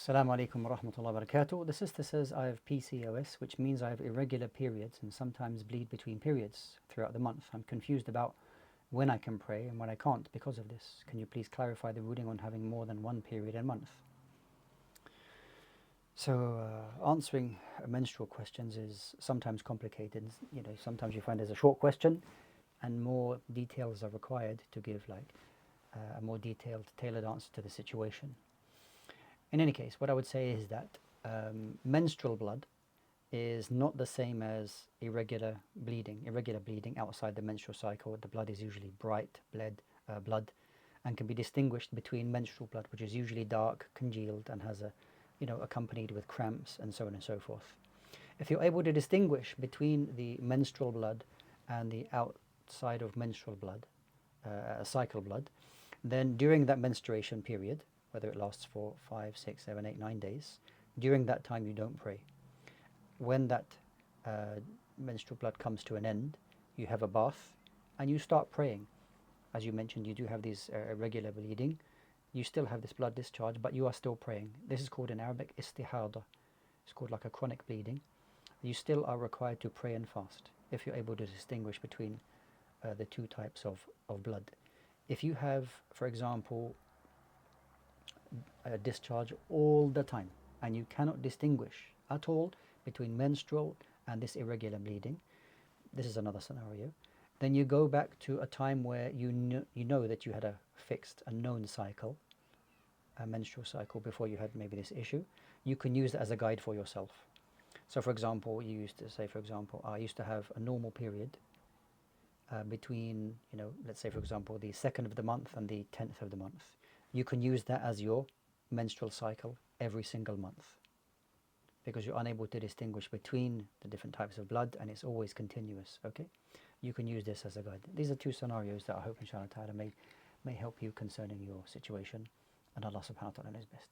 Assalamu alaikum wa rahmatullahi wa barakatuh. The sister says I have PCOS, which means I have irregular periods and sometimes bleed between periods throughout the month. I'm confused about when I can pray and when I can't because of this. Can you please clarify the ruling on having more than one period a month? So answering menstrual questions is sometimes complicated. Sometimes you find there's a short question and more details are required to give a more detailed, tailored answer to the situation. In any case, what I would say is that menstrual blood is not the same as irregular bleeding. Irregular bleeding outside the menstrual cycle, the blood is usually bright blood and can be distinguished between menstrual blood, which is usually dark, congealed, and has accompanied with cramps and so on and so forth. If you're able to distinguish between the menstrual blood and the outside of menstrual blood, cycle blood, then during that menstruation period, whether it lasts for 5, 6, 7, 8, 9 days, during that time you don't pray. When that menstrual blood comes to an end, you have a bath and you start praying. As you mentioned, you do have these irregular bleeding. You still have this blood discharge, but you are still praying. This is called in Arabic istihada. It's called like a chronic bleeding. You still are required to pray and fast if you're able to distinguish between the two types of blood. If you have, for example, a discharge all the time and you cannot distinguish at all between menstrual and this irregular bleeding, this is another scenario, then you go back to a time where you know that you had a fixed, a known cycle, a menstrual cycle before you had maybe this issue. You can use that as a guide for yourself. So for example, you used to say, for example, I used to have a normal period between, let's say for example, the 2nd of the month and the 10th of the month. You can use that as your menstrual cycle every single month because you're unable to distinguish between the different types of blood and it's always continuous, okay? You can use this as a guide. These are two scenarios that I hope inshallah ta'ala may help you concerning your situation, and Allah subhanahu wa ta'ala knows best.